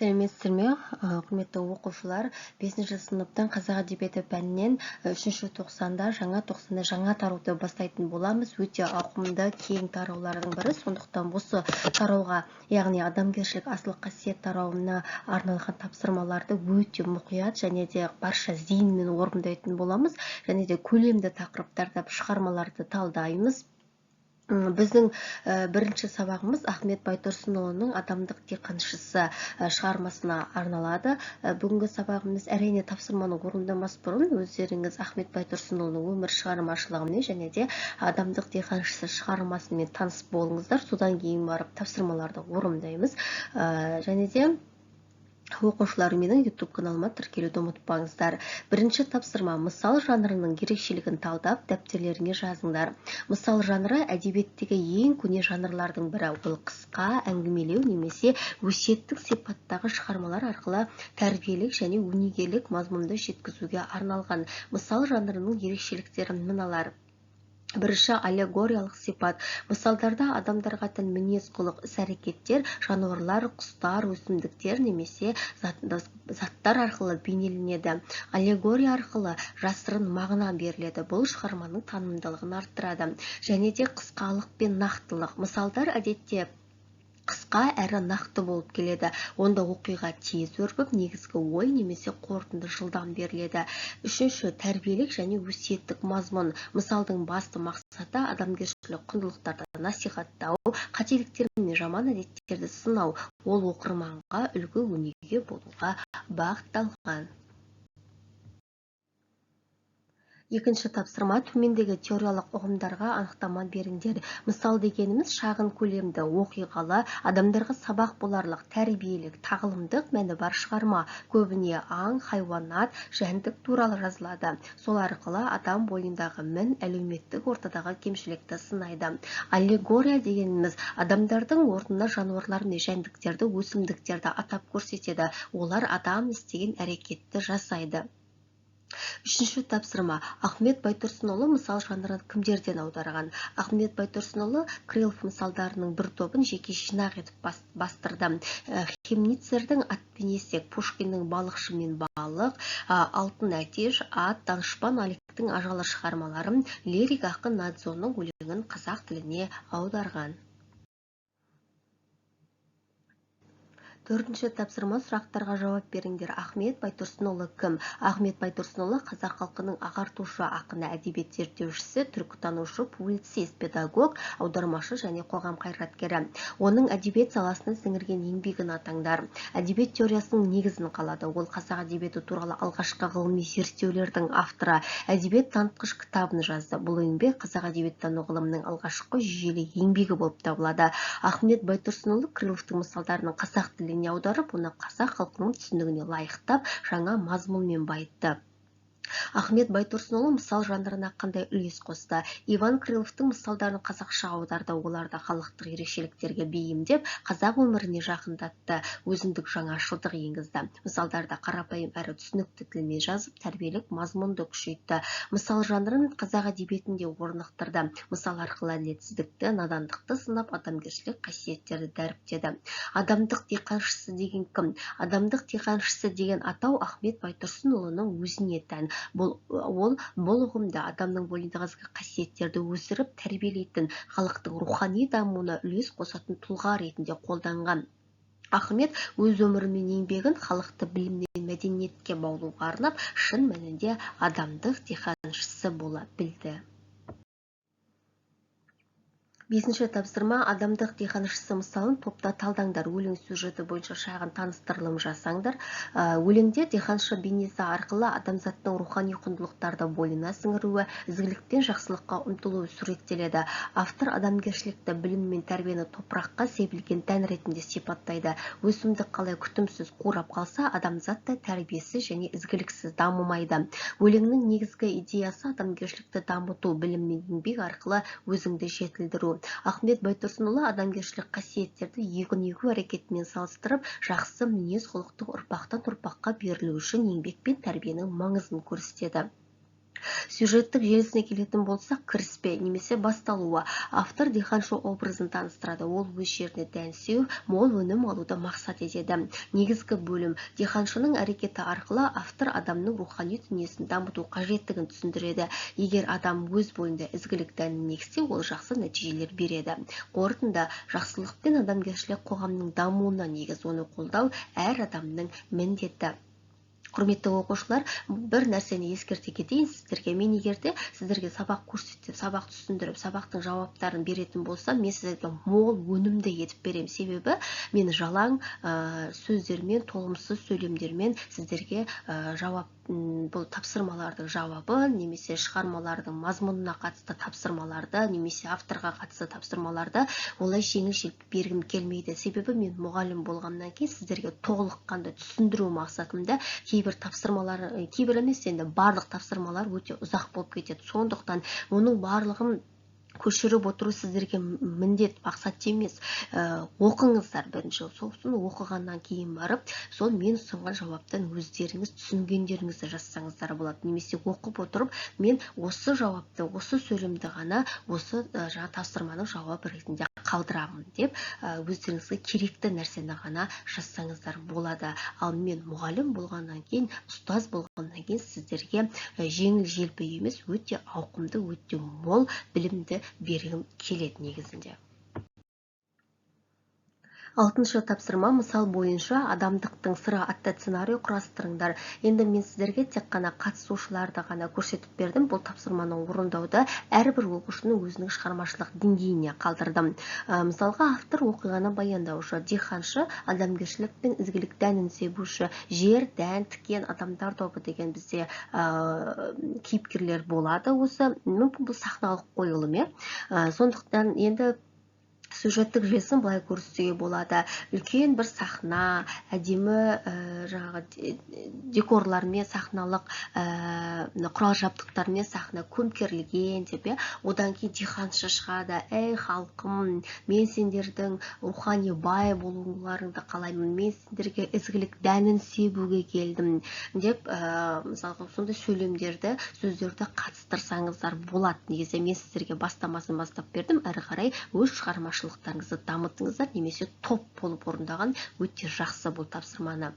Сәлеметсіздер ме, құрметті оқушылар? 5 сыныптың қазақ әдебиеті пәнінен 3-ші тоқсанда жаңа тарауды бастайтын боламыз. Өте ауқымды кең тараулардың бірі. Сондықтан осы тарауға, яғни адамгершілік асыл қасиет тарауына арналған тапсырмаларды өте мұқият және де барша зейінмен орындайтын боламыз. Және де көлемді тақырыптарда шығармаларды талдаймыз. Біздің бірінші сабағымыз Ахмет Байтұрсынұлының «Адамдық диқаншысы» шығармасына арналады. Бүгінгі сабағымыз әрине тапсырманы орындамас бұрын өздеріңіз Ахмет Байтұрсынұлының өмір шығармашылығымен және де «Адамдық диқаншысы» шығармасымен таныс болыңыздар. Содан кейін барып тапсырмаларды орындаймыз. Және де оқушылар менің YouTube каналыма тіркелуді ұмытпаңыздар. Бірінші тапсырма: мысал жанрының ерекшелігін талдап, дәптерлеріңе жазыңдар. Мысал жанры әдебиеттегі ең көне жанрлардың бірі. Ол қысқа әңгімелеу немесе өсиеттік сипаттағы шығармалар арқылы тәрбиелік және өнегелік мазмұнды жеткізуге арналған. Мысал жанрының ерекшеліктері мыналар. Бірінші, аллегориялық сипат. Мысалдарда адамдарға тән мінез-құлық, іс-әрекеттер, жануарлар, құстар, өсімдіктер немесе заттар арқылы бейнеленеді. Аллегория арқылы жасырын мағына беріледі. Бұл шығарманың танымдылығын арттырады. Және де қысқалық пен нақтылық. Мысалдар әдетте қысқа әрі нақты болып келеді. Онда оқиға тез өрбіп, негізгі ой немесе қорытынды жылдам беріледі. Үшінші, тәрбиелік және өсиеттік мазмұн. Мысалдың басты мақсаты адамгершілік құндылықтарды насихаттау, қателіктер мен жаман әдеттерді сынау. Ол оқырманға үлгі өнеге болуға бағытталған. Екінші тапсырма: төмендегі теориялық ұғымдарға анықтама беріңдер. Мысал дегеніміз шағын көлемді, оқиғалы, адамдарға сабақ боларлық, тәрбиелік, тағылымдық мәні бар шығарма. Көбіне аң, хайуанат, жәндік туралы жазылады. Сол арқылы адам бойындағы мін, әлеуметтік ортадағы кемшілікті сынайды. Аллегория дегеніміз адамдардың орнына жануарлар мен жәндіктерді, өсімдіктерді атап көрсетеді. Олар адам істеген әрекетті жасайды. Үшінші тапсырма: Ахмет Байтұрсынұлы мысал жанрын кімдерден аударған? Ахмет Байтұрсынұлы Крылов мысалдарының бір тобын жеке жинақ етіп бастырды. Хемницердің «Ат пен есек», Пушкиннің «Балықшы мен балық», Алтын әтеш, «Ат», Данышпан Аликтің «Ажалы» шығармаларын, лирик ақын Надзоның өлеңін қазақ тіліне аударған. Төртінші тапсырма: сұрақтарға жауап беріңдер. Ахмет Байтұрсынұлы кім? Ахмет Байтұрсынұлы қазақ халқының ағартушы ақыны, әдебиет зерттеушісі, түркітанушы, публицист, педагог, аудармашы және қоғам қайраткері. Оның әдебиет саласына сіңірген еңбегін атаңдар. Әдебиет теориясының негізін қалады. Ол қазақ әдебиеті туралы алғашқы ғылыми зерттеулердің авторы. Әдебиет танытқыш кітабын жазды. Бұл еңбек қазақ әдебиеттану ғылымының алғашқы жүйелі еңбегі болып табылады. Ахмет Байтұрсынұлы Крыловтың мысалдарының қазақ тіліне аударып, оны қазақ халқының түсінігіне лайықтап, жаңа мазмұнмен байытты. Ахмет Байтұрсынұлы мысал жанрына қандай үлес қосты? Иван Крыловтың мысалдарын қазақша аударды. Оларды халықтық ерекшеліктерге бейімдеп, қазақ өміріне жақындатты, өзіндік жаңашылдық енгізді. Мысалдарды қарапайым әрі түсінікті тілмен жазып, тәрбиелік мазмұнды күшейтті. Мысал жанрын қазақ әдебиетінде орнықтырды. Мысал арқылы әділетсіздікті, надандықты сынап, адамгершілік қасиеттерді дәріптеді. Адамдық диқаншысы деген кім? Адамдық диқаншысы деген атау Ахмет Байтұрсынұлының өзіне тән. Бұл ұғымды адамның бойындағы қасиеттерді өсіріп тәрбиелейтін, халықтың рухани дамуына үлес қосатын тұлға ретінде қолданған. Ахмет өз өмірі мен еңбегін халықты білімнен мәдениетке баулуға арнап, шын мәнінде адамдық диқаншысы бола білді. Бесінші тапсырма: адамдық диқаншысы мысалын топта талдаңдар. Өлең сюжеті бойынша шағын таныстырылым жасаңдар. Өлеңде диқаншы бейнесі арқылы адамзаттың рухани құндылықтарды бойына сіңіруі, ізгілік пен жақсылыққа ұмтылуы суреттеледі. Автор адамгершілікті, білім мен тәрбиені топыраққа себілген дән ретінде сипаттайды. Өсімдік қалай күтімсіз қурап қалса, адамзат та тәрбиесіз және ізгіліксіз дамымайды. Өлеңнің негізгі идеясы адамгершілікті дамыту, білім мен еңбек арқылы өзіңді жетілдіру. Ахмет Байтұрсынұлы адамгершілік қасиеттерді егін егу әрекетімен салыстырып, жақсы мінез құлықтың ұрпақтан ұрпаққа берілуі үшін еңбек пен тәрбиенің маңызын көрсетеді. Сюжеттік желісіне келетін болсақ, кіріспе немесе басталуы. Автор диқаншы образын таныстырады. Ол өз жеріне дән сеу, мол өнім алуды мақсат етеді. Негізгі бөлім. Диқаншының әрекеті арқылы автор адамның рухани дүниесін дамыту қажеттігін түсіндіреді. Егер адам өз бойында ізгілік дәнін егсе, ол жақсы нәтижелер береді. Қорытынды, жақсылық пен адамгершілік қоғамның дамуына негіз, оны қолдау әр адамның міндеті. Құрметті оқушылар, бір нәрсені ескерте кетейін сіздерге. Мен егерде сіздерге сабақ көрсетіп, сабақ түсіндіріп, сабақтың жауаптарын беретін болсам, мен сіздерге мол өнімді етіп берем. Себебі мен жалаң сөздермен, толымсыз сөйлемдермен сіздерге жауап, бұл тапсырмалардың жауабы, немесе шығармалардың мазмұнына қатысты тапсырмаларды, немесе авторға қатысты тапсырмаларды олай жеңіл-желпі бергім келмейді. Себебі мен мұғалім болғаннан кейін сіздерге толыққанды түсіндіру мақсатымда кейбір тапсырмалар, кейбір емес, енді барлық тапсырмалар өте ұзақ болып кетеді. Сондықтан оның барлығын көшіріп отыру сіздерге міндет, мақсат емес. Оқыңыздар бірінші, сосын оқығаннан кейін барып, сол мен ұсынған жауаптан өздеріңіз түсінгендеріңізді жазсаңыздар болады. Немесе оқып отырып, мен осы жауапты, осы сөйлемді ғана осы жаңа тапсырманың жауабы ретінде қалдырамын деп өздеріңізге керекті нәрсені ғана жазсаңыздар болады. Ал мен мұғалім болғаннан кейін, ұстаз болғаннан кейін сіздерге жеңіл-желпі емес, өте ауқымды, өте мол білімді бергім келеді негізінде. 6-шы тапсырма, мысал бойынша адамдықтың сыры атты сценарий құрастырыңдар. Енді мен сіздерге тек қана қатысушыларды ғана көрсетіп бердім. Бұл тапсырманы орындауды әрбір оқушының өзінің шығармашылық деңгейіне қалдырдым. Мысалға, автор оқиғаны баяндаушы, диқаншы, адамгершілік пен ізгілік дәнін себуші, жер, дән, тікен, адамдар тобы деген бізде кейіпкерлер болады. Осы мүмкін бұл сахналық қойылым. Сондықтан енді сюжеттік желісін былай көрсетуге болады. Үлкен бір сахна, әдемі декорлармен, сахналық құрал жабдықтармен сахна көмкерілген деп, одан кейін диқаншы шығады. Әй халқым, мен сендердің рухани бай болуларыңды қалаймын, мен сендерге ізгілік дәнін себуге келдім деп, мысалға сондай сөйлемдерді, сөздерді қатыстырсаңыздар болады. Негізі мен сіздерге бастамасын бастап бердім, әрі қарай өз шығармашылықтарыңызды дамытыңыздар, немесе топ болып орындаған өте жақсы бұл тапсырманы.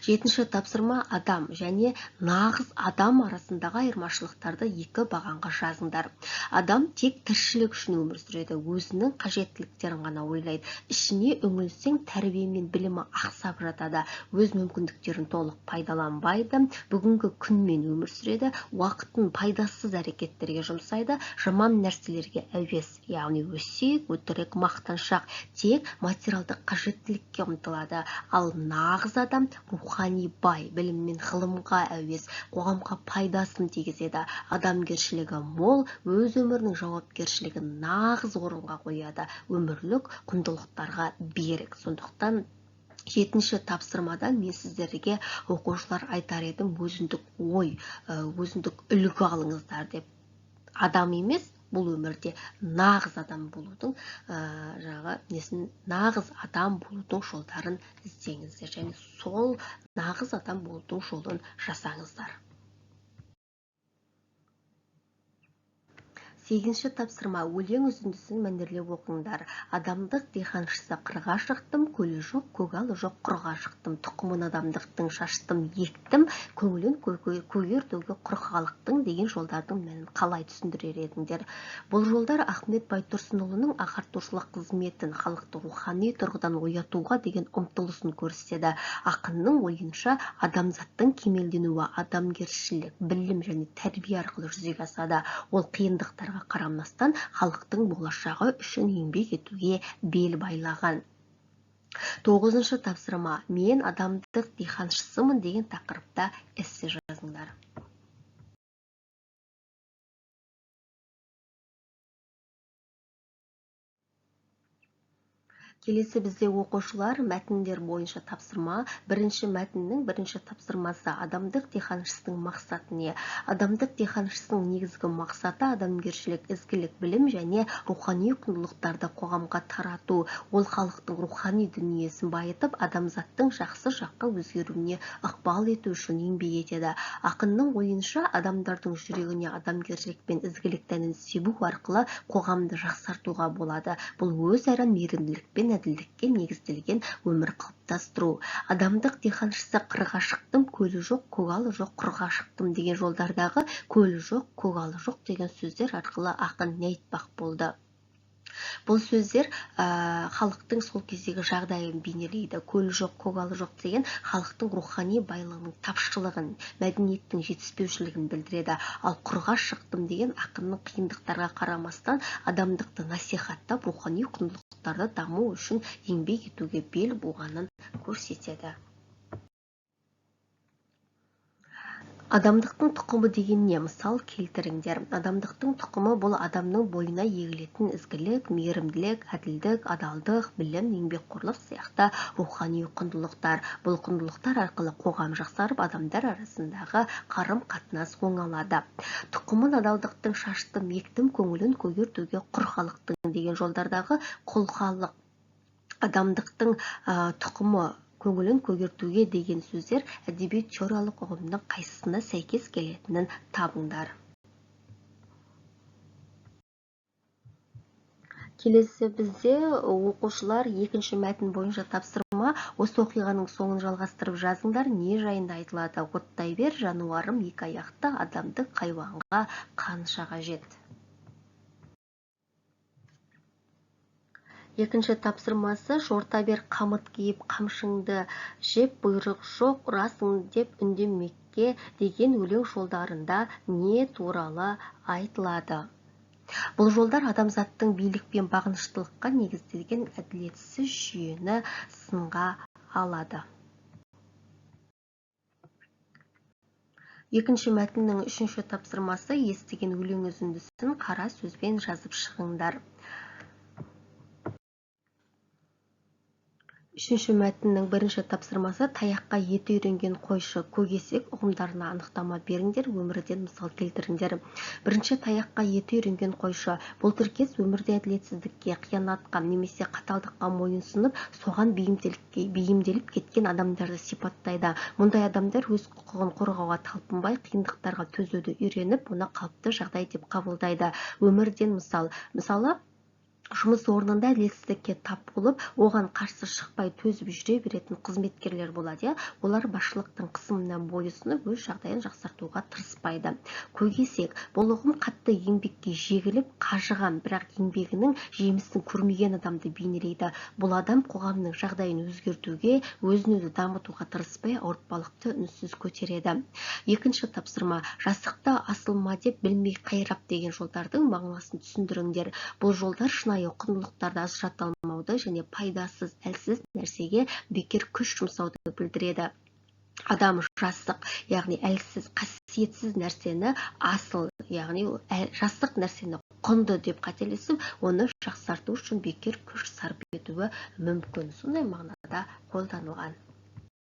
7-ші тапсырма, адам және нағыз адам арасындағы айырмашылықтарды екі бағанға жазыңдар. Адам тек тіршілік үшін өмір сүреді, өзінің қажеттіліктерін ғана ойлайды. Ішіне үңілсең, тәрбие мен білімі ақсап жатады, өз мүмкіндіктерін толық пайдаланбайды, бүгінгі күнмен өмір сүреді, уақытын пайдасыз әрекеттерге жұмсайды, жаман нәрселерге әуес, яғни өсек, өтірік, мақтаншақ, тек материалдық қажеттілікке ұмтылады. Ал нағыз адам рухани бай, білім мен ғылымға әуес, қоғамға пайдасын тигізеді, адамгершілігі мол, өз өмірінің жауапкершілігін нағыз орынға қояды, өмірлік құндылықтарға берік. Сондықтан 7-ші тапсырмадан мен сіздерге оқушылар айтар едім, өзіндік ой, өзіндік үлгі алыңыздар деп. Адам емес, бұл өмірде нағыз адам болудың нағыз адам болудың жолдарын іздеңіздер, және сол нағыз адам болудың жолын жасаңыздар. 8-ші тапсырма, өлең үзіндісін мәнерлеп оқыңдар. Адамдық диқаншысы қырға шықтым, көлі жоқ, көгалы жоқ, құрға шықтым, тұқымын адамдықтың шаштым, ектім, көңілін көгертуге құр халықтың деген жолдардың мәнін қалай түсіндірер едіңдер? Бұл жолдар Ахмет Байтұрсынұлының ағартушылық қызметін, халықты рухани тұрғыдан оятуға деген ұмтылысын көрсетеді. Ақынның ойынша адамзаттың кемелденуі адамгершілік, білім және тәрбие арқылы жүзеге асады. Ол қиындықтарға қарамастан халықтың болашағы үшін еңбек етуге бел байлаған. 9-шы тапсырма, мен адамдық диқаншысымын деген тақырыпта эссе жазыңдар. Келесі бізде оқушылар мәтіндер бойынша тапсырма. Бірінші мәтіннің бірінші тапсырмасы адамдық диханшысының мақсаты не? Адамдық диханшысының негізгі мақсаты адамгершілік, ізгілік, білім және рухани құндылықтарды қоғамға тарату. Ол халықтың рухани дүниесін байытып, адамзаттың жақсы жаққа өзгеруіне ықпал ету үшін еңбек етеді. Ақынның ойынша, адамдардың жүрегіне адамгершілік пен ізгілік тәнін себу арқылы қоғамды жақсартуға болады. Бұл өзара мейірімділік пен әділдікке негізделген өмір қалыптастыру. Адамдық диханшысы қырға шықтым, көлі жоқ, көгалы жоқ, қырға шықтым деген жолдардағы көлі жоқ, көгалы жоқ деген сөздер арқылы ақын не айтпақ болды? Бұл сөздер халықтың сол кездегі жағдайын бейнелейді. Көлі жоқ, көгалы жоқ деген халықтың рухани байлығының тапшылығын, мәдениеттің жетіспеушілігін білдіреді. Ал құрға шықтым деген ақынның қиындықтарға қарамастан адамдықты насихаттап, рухани құндылықтарды даму үшін еңбек етуге бел буғанын көрсетеді. Адамдықтың тұқымы дегенне мысал келтіріңдер. Адамдықтың тұқымы бұл адамның бойына егілетін ізгілік, мейірімділік, әділдік, адалдық, білім, еңбекқорлық сияқты рухани құндылықтар. Бұл құндылықтар арқылы қоғам жақсарып, адамдар арасындағы қарым-қатынас оңалады. Тұқымын адалдықтың шаштым, ектім, көңілін көгертуге құр халықтың деген жолдардағы құл халық. Адамдықтың тұқымы көңілін көгертуге деген сөздер әдебиет теориялық ұғымның қайсысына сәйкес келетінін табыңдар. Келесі бізде оқушылар екінші мәтін бойынша тапсырма. Осы оқиғаның соңын жалғастырып жазыңдар. Не жайында айтылады? Оттай бер, жануарым екі аяқты, адамдық хайуанға қанша қажет? Екінші тапсырмасы жорта бер, қамыт киіп, қамшыңды жеп, бұйрық жоқ, ұрасың деп үндемекке деген өлең жолдарында не туралы айтылады? Бұл жолдар адамзаттың билік пен бағыныштылыққа негізделген әділетсіз жүйені сынға алады. Екінші мәтіннің үшінші тапсырмасы естіген өлең үзіндісін қара сөзбен жазып шығыңдар. Үшінші мәтіннің бірінші тапсырмасы таяққа еті үйренген қойшы, көкесек ұғымдарына анықтама беріңдер, өмірден мысал келтіріңдер. Бірінші, таяққа еті үйренген қойшы. Бұл тіркес өмірде әділетсіздікке, қиянатқа немесе қаталдыққа мойынсұнып, соған бейімделіп кеткен адамдарды сипаттайды. Мұндай адамдар өз құқығын қорғауға талпынбай, қиындықтарға төзуді үйреніп, оны қалыпты жағдай деп қабылдайды. Өмірден мысал. Мысалы, жұмыс орнында әділетсіздікке тап болып, оған қарсы шықпай төзіп жүре беретін қызметкерлер болады. Олар басшылықтың қысымына бойұсынып, өз жағдайын жақсартуға тырыспайды. Көкесек, бұл ұғым қатты еңбекке жегіліп, қажыған, бірақ еңбегінің жемісін көрмеген адамды бейнелейді. Бұл адам қоғамның жағдайын өзгертуге, өзін-өзі дамытуға тырыспай, ауыртпалықты үнсіз көтереді. Екінші тапсырма, жасықты асылма деп білмей қайрап деген жолдардың мағынасын түсіндіріңдер. Бұл жолдар шынайы құндылықтарды ажырата алмауды және пайдасыз, әлсіз нәрсеге бекер күш жұмсауды білдіреді. Адам жасық, яғни әлсіз, қасиетсіз нәрсені асыл, яғни жасық нәрсені құнды деп қателесіп, оны жақсарту үшін бекер күш сарп етуі мүмкін. Сондай мағынада қолданылған.